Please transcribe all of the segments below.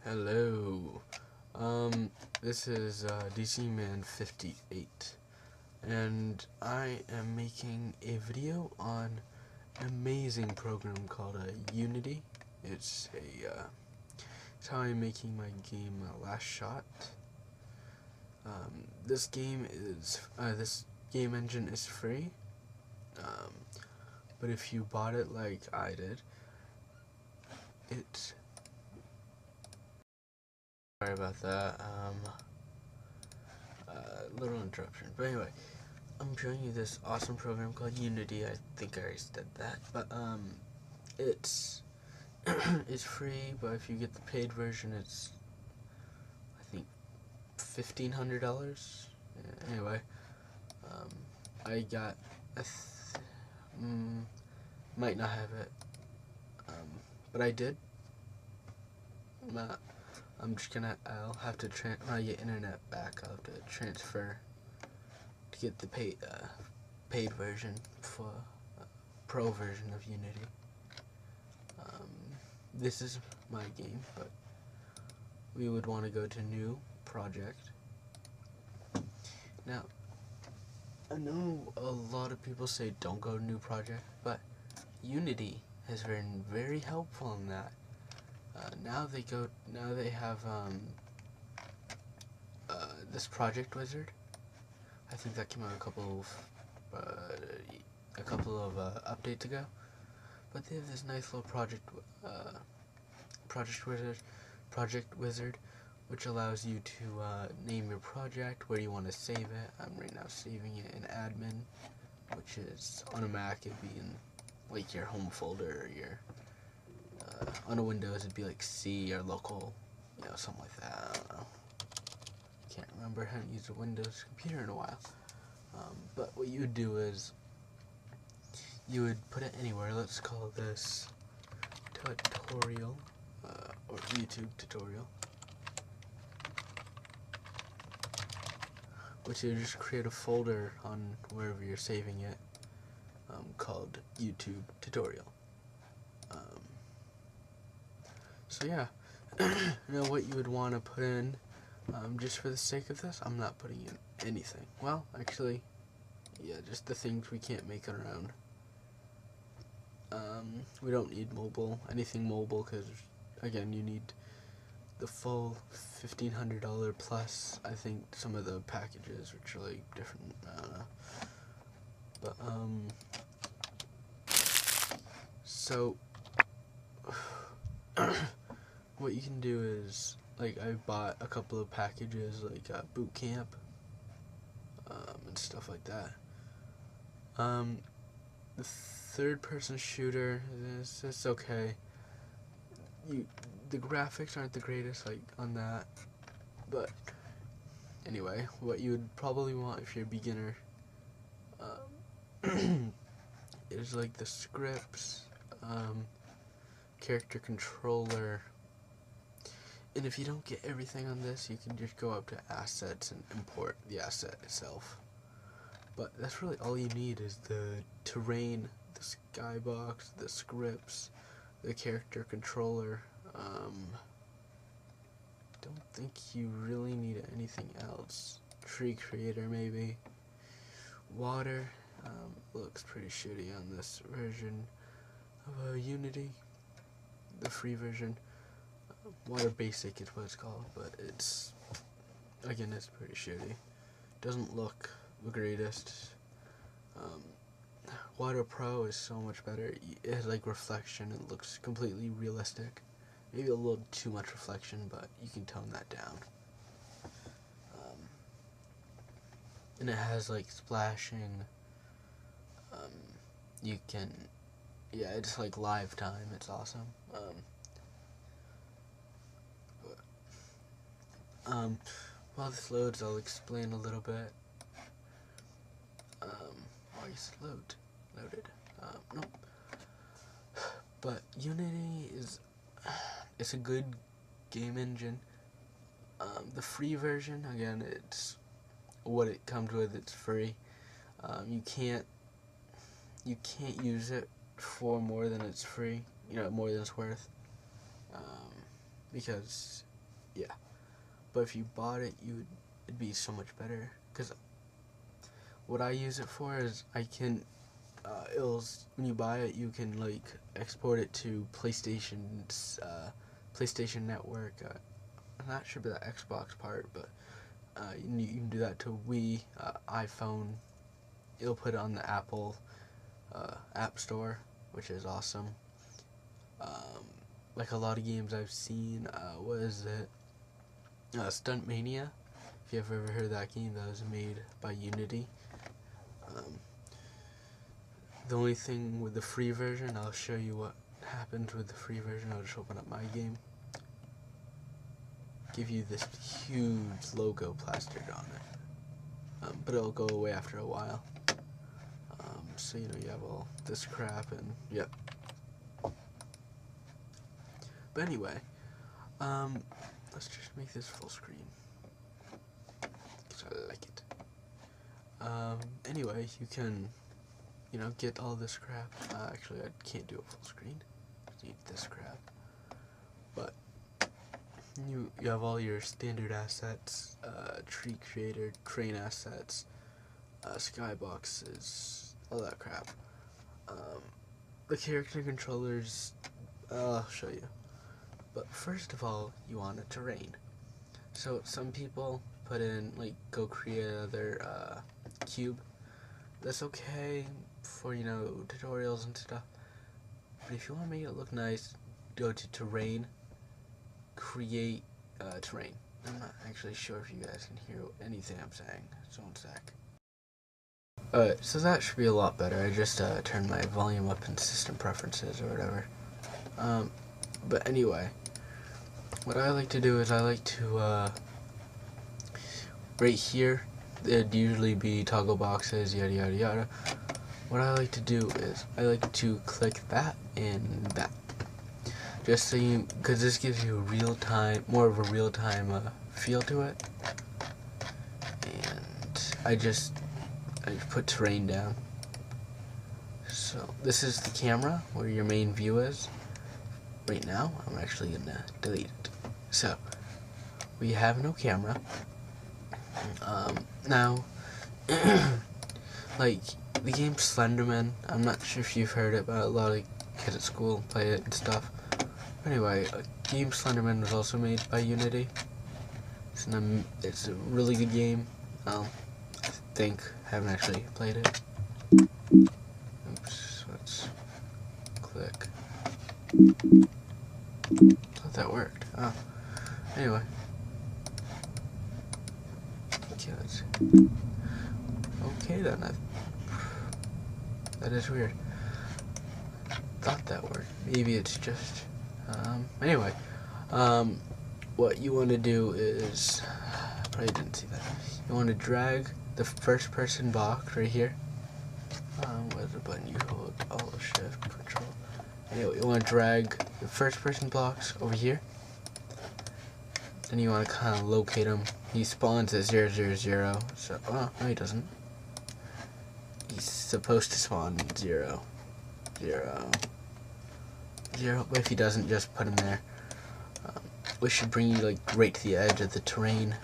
Hello. This is DC Man 58, and I am making a video on an amazing program called Unity. It's how I'm making my game Last Shot. This game engine is free, but if you bought it like I did, it's sorry about that. Little interruption. But anyway, I'm showing you this awesome program called Unity. I think I already said that, but it's it's free. But if you get the paid version, it's I think $1,500. Anyway, I got might not have it, but I did. I'm just gonna, I'll have to, when I get internet back, I'll have to transfer to get the paid version for pro version of Unity. This is my game, but we would want to go to new project. Now, I know a lot of people say don't go to new project, but Unity has been very helpful in that. Now they have this project wizard. I think that came out a couple of updates ago. But they have this nice little project wizard, which allows you to name your project, where you want to save it. I'm right now saving it in admin, which is on a Mac it'd be in like your home folder, or your on a Windows it'd be like C or local, something like that. I don't know. Can't remember. I haven't used a Windows computer in a while. But what you would do is you would put it anywhere. Let's call this tutorial or YouTube tutorial, which you just create a folder on wherever you're saving it, called YouTube tutorial. So yeah, now what you would want to put in, just for the sake of this, I'm not putting in anything. Well, actually, yeah, just the things we can't make on our own. We don't need anything mobile, because again, you need the full $1,500 plus. I think some of the packages, which are like different. I don't know. But so what you can do is, like, I bought a couple of packages, like boot camp, and stuff like that. The third-person shooter it's okay. The graphics aren't the greatest, like, on that, but anyway, what you would probably want if you're a beginner is like the scripts, character controller, and if you don't get everything on this, you can just go up to assets and import the asset itself. But that's really all you need is the terrain, the skybox, the scripts, the character controller. Don't think you really need anything else. Tree creator maybe. Water looks pretty shitty on this version of Unity, the free version. Water Basic is what it's called, but it's pretty shitty. Doesn't look the greatest. Water Pro is so much better. It has like reflection and looks completely realistic. Maybe a little too much reflection, but you can tone that down. And it has like splashing. You can, it's like live time. It's awesome. While this loads, I'll explain a little bit. Why is it loaded? Nope. But Unity it's a good game engine. The free version, again, it's what it comes with. It's free. You can't use it for more than it's free. More than it's worth. Because yeah. But if you bought it, it'd be so much better. Because what I use it for is I can, when you buy it, you can like export it to PlayStation's, PlayStation Network. I'm not sure about the Xbox part, but you can do that to Wii, iPhone. It'll put it on the Apple App Store, which is awesome. Like a lot of games I've seen, what is it? Stunt Mania. If you've ever heard of that game, that was made by Unity. The only thing with the free version, I'll show you what happens with the free version. I'll just open up my game. Give you this huge logo plastered on it. But it'll go away after a while. So, you know, you have all this crap and, yep. But anyway, let's just make this full screen. Because I like it. Anyway, you can, you know, get all this crap. Actually, I can't do a full screen. I need this crap. But you have all your standard assets, tree creator, train assets, skyboxes, all that crap. The character controllers, I'll show you. But first of all, you want a terrain. So some people put in, like, go create another cube. That's okay for, you know, tutorials and stuff. But if you want to make it look nice, go to terrain, create terrain. I'm not actually sure if you guys can hear anything I'm saying, so one sec. Alright, so that should be a lot better. I just turned my volume up in system preferences or whatever. But anyway, what I like to do is I like to, right here, there'd usually be toggle boxes, yada yada yada. What I like to do is I like to click that and that. Just so you, because this gives you a real-time, more of a real-time feel to it. And I just put terrain down. So this is the camera where your main view is. Right now, I'm actually gonna delete it. So we have no camera. Now, like the game Slenderman, I'm not sure if you've heard it, but a lot of kids at school play it and stuff. Anyway, game Slenderman was also made by Unity. It's a really good game. I think I haven't actually played it. Oops, let's click. Thought that worked. Oh, anyway. Okay, okay then. That is weird. Thought that worked. Maybe it's just. Anyway, what you want to do is, probably didn't see that. You want to drag the first person box right here. Where's the button you hold? Alt, Shift, Control. Anyway, you want to drag the first person blocks over here. Then you want to kind of locate him. He spawns at 0, 0, 0. So, oh, no he doesn't. He's supposed to spawn 0, 0, 0. But if he doesn't, just put him there. Which should bring you like right to the edge of the terrain.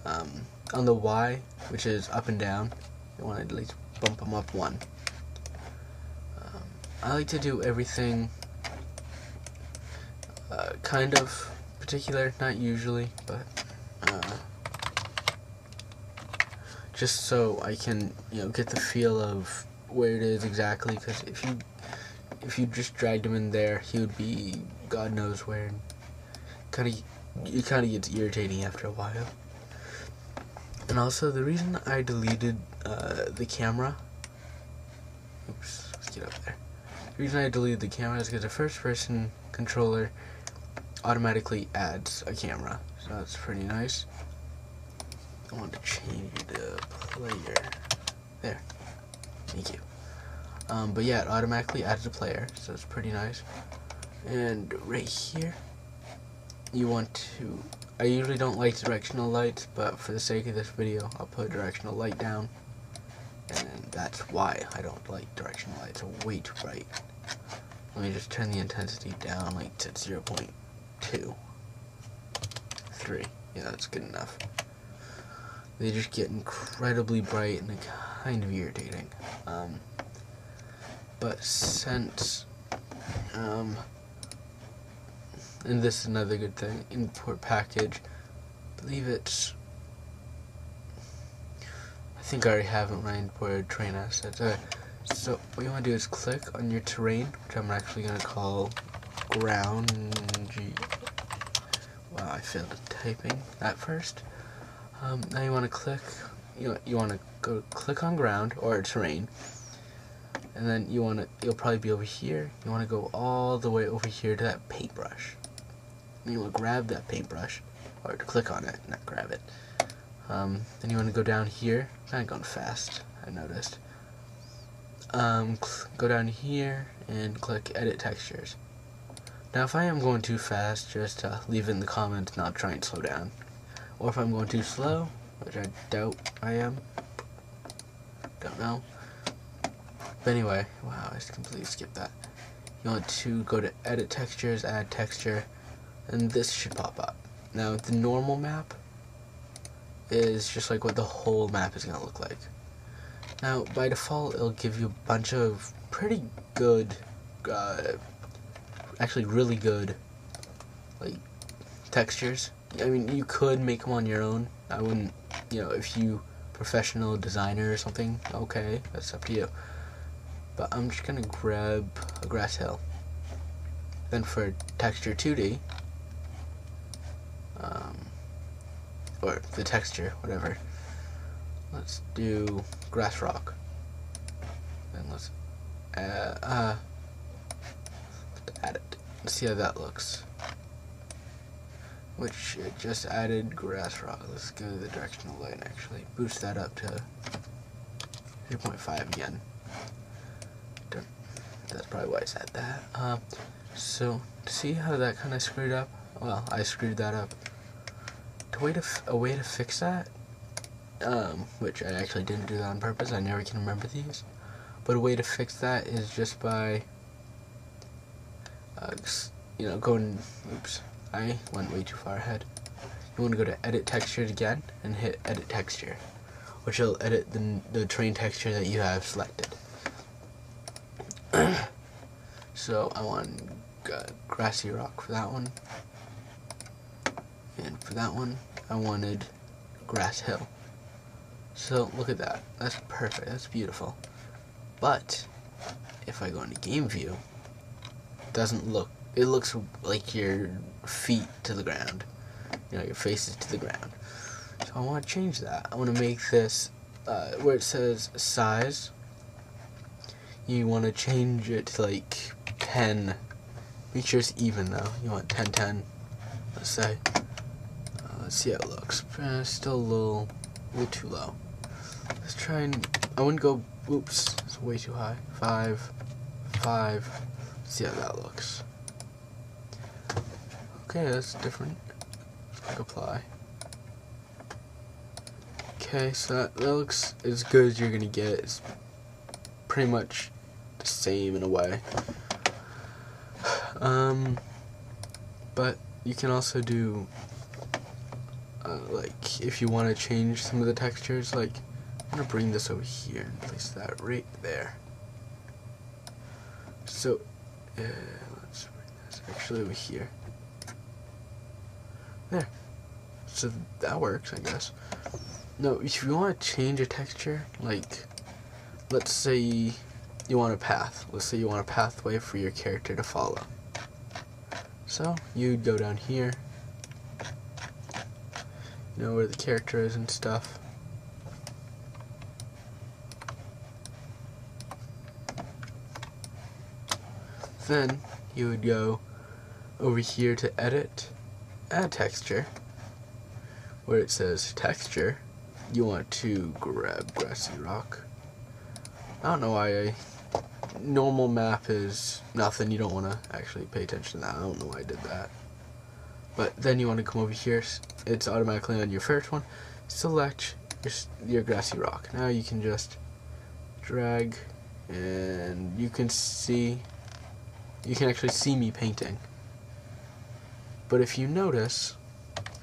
On the Y, which is up and down, you want to at least bump him up 1. I like to do everything kind of particular, not usually, but just so I can, you know, get the feel of where it is exactly. Because if you just dragged him in there, he would be God knows where. It kind of gets irritating after a while. And also, the reason I deleted the camera. Oops, let's get up there. The reason I deleted the camera is because the first-person controller automatically adds a camera, so that's pretty nice. I want to change the player. There. Thank you. But yeah, it automatically adds a player, so it's pretty nice. And right here, you want to. I usually don't like directional lights, but for the sake of this video, I'll put a directional light down. And that's why I don't like directional lights. They're way too bright. Let me just turn the intensity down like to 0.2. 3. Yeah, that's good enough. They just get incredibly bright and kind of irritating. But since, and this is another good thing, import package, I believe it's, I think I already have it when I imported terrain assets. So what you want to do is click on your terrain, which I'm actually going to call ground. Wow, I failed at typing that first. Now you want to click, you want to go click on ground or terrain, and then you'll probably be over here. You want to go all the way over here to that paintbrush. And you want to grab that paintbrush, or to click on it, not grab it. Then you want to go down here. Kind of going fast, I noticed. Go down here and click edit textures. Now if I am going too fast, just leave it in the comments and I'll try and slow down. Or if I'm going too slow, which I doubt I am, don't know. But anyway, wow, I just completely skipped that. You want to go to edit textures, add texture, and this should pop up. Now the normal map is just like what the whole map is going to look like. Now by default it'll give you a bunch of pretty good, actually really good, like, textures. I mean, you could make them on your own. I wouldn't, if you professional designer or something, okay, that's up to you. But I'm just gonna grab a grass hill. Then for texture 2D, or the texture, whatever, let's do grass rock. Then let's add it. Let's see how that looks. Which it just added grass rock. Let's go to the directional light actually. Boost that up to 3.5 again. That's probably why it's at that. So see how that kind of screwed up? Well, I screwed that up. A way to fix that, which I actually didn't do that on purpose. I never can remember these. But a way to fix that is just by, going. Oops. I went way too far ahead. You want to go to edit textures again and hit edit texture, which will edit the terrain texture that you have selected. So I want grassy rock for that one, and for that one I wanted grass hill. So look at that, that's perfect, that's beautiful. But if I go into game view, it looks like your feet to the ground, your face is to the ground. So I want to change that. I want to make this where it says size, you want to change it to like 10. Make sure it's even though. You want 10, let's say. Let's see how it looks. Still a little too low. Let's try and, I wouldn't go, oops, it's way too high. 5. Let's see how that looks. Okay, that's different. Click apply. Okay, so that looks as good as you're gonna get. It's pretty much the same in a way. But you can also do, like, if you want to change some of the textures, like, I'm gonna bring this over here and place that right there. So, let's bring this actually over here. There. So that works, I guess. No, if you want to change a texture, like, let's say you want a path. Let's say you want a pathway for your character to follow. So you'd go down here, where the character is and stuff. Then you would go over here to edit, add texture. Where it says texture, you want to grab grassy rock. I don't know why normal map is nothing. You don't want to actually pay attention to that. I don't know why I did that. But then you want to come over here. It's automatically on your first one. Select your grassy rock. Now you can just drag, and you can actually see me painting. But if you notice,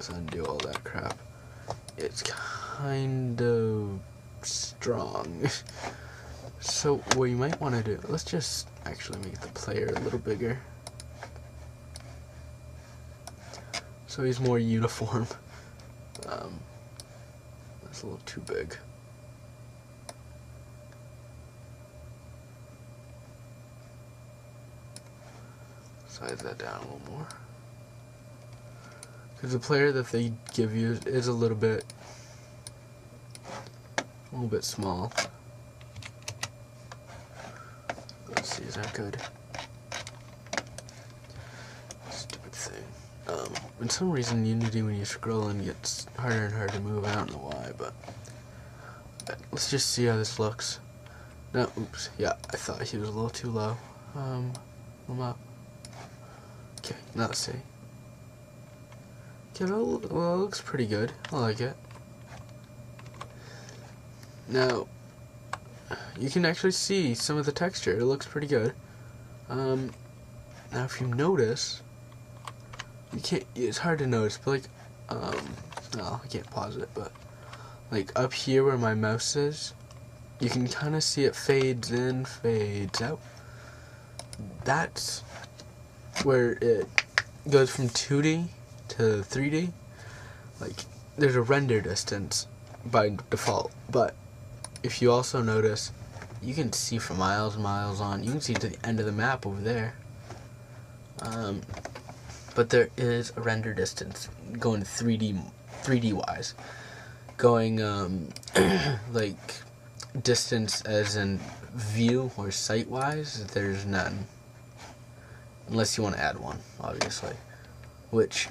let's undo all that crap. It's kind of strong. So what you might want to do, let's just actually make the player a little bigger, so he's more uniform. That's a little too big. Size that down a little more, because the player that they give you is a little bit small. Let's see, is that good? Stupid thing. For some reason Unity, when you scroll in, gets harder and harder to move. I don't know why, but let's just see how this looks. No, oops, yeah, I thought he was a little too low. I'm up. Okay, now let's see. Okay, well, it looks pretty good. I like it. Now, you can actually see some of the texture. It looks pretty good. Now, if you notice, you can't. It's hard to notice, but like, no, I can't pause it. But like up here where my mouse is, you can kind of see it fades in, fades out. That's where it goes from 2D to 3D. Like, there's a render distance by default, but if you also notice, you can see for miles and miles on. You can see to the end of the map over there. But there is a render distance going 3D wise. Going like distance as in view or sight wise, there's none. Unless you want to add one, obviously. Which,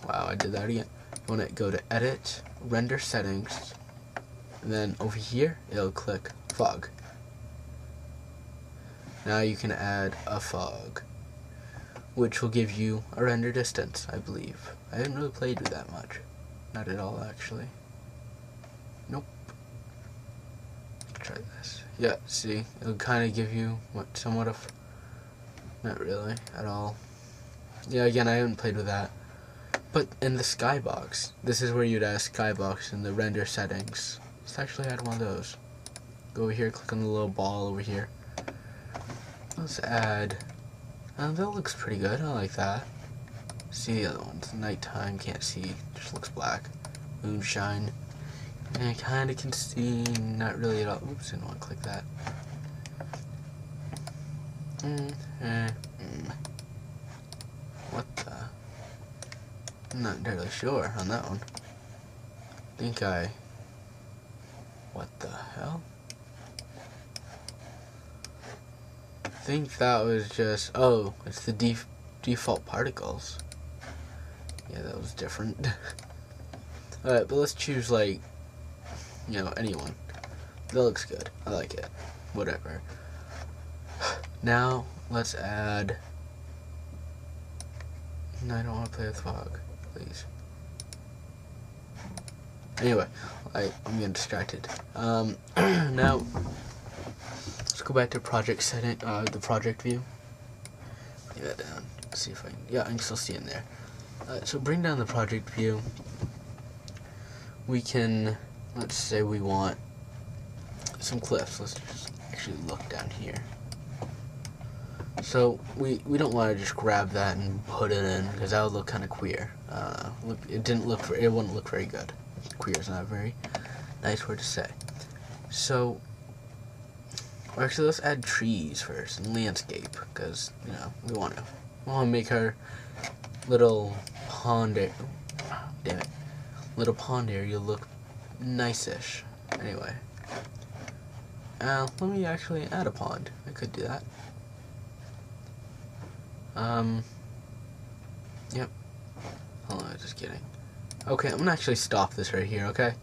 wow, I did that again. You want to go to Edit, Render Settings, and then over here, it'll click Fog. Now you can add a fog, which will give you a render distance, I believe. I haven't really played with that much. Not at all, actually. Nope. Let's try this. Yeah, see, it'll kind of give you what, somewhat of... Not really, at all. Yeah, again, I haven't played with that. But in the skybox, this is where you'd add skybox in the render settings. Let's actually add one of those. Go over here, click on the little ball over here. Let's add... that looks pretty good, I like that. See the other ones, nighttime, can't see, just looks black. Moonshine, and I kind of can see, not really at all. Oops, I didn't want to click that. What the? I'm not entirely sure on that one. What the hell? I think that was just, oh, it's the default particles. Yeah, that was different. Alright, but let's choose, like, you know, anyone. That looks good. I like it. Whatever. Now, let's add... No, I don't want to play with fog. Please. Anyway, I'm getting distracted. Now, let's go back to project setting, the project view. Bring that down. Let's see if I can... Yeah, I can still see in there. So bring down the project view. We can, let's say we want some cliffs. Let's just actually look down here. So we don't want to just grab that and put it in, because that would look kind of queer. It wouldn't look very good. Queer is not a very nice word to say. So actually, let's add trees first and landscape, because you know we want to make our little pond area. Damn it, little pond area look nice-ish. Anyway, let me actually add a pond. I could do that. Yep. Hold on, just kidding. Okay, I'm gonna actually stop this right here, okay?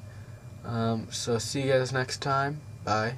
So see you guys next time. Bye.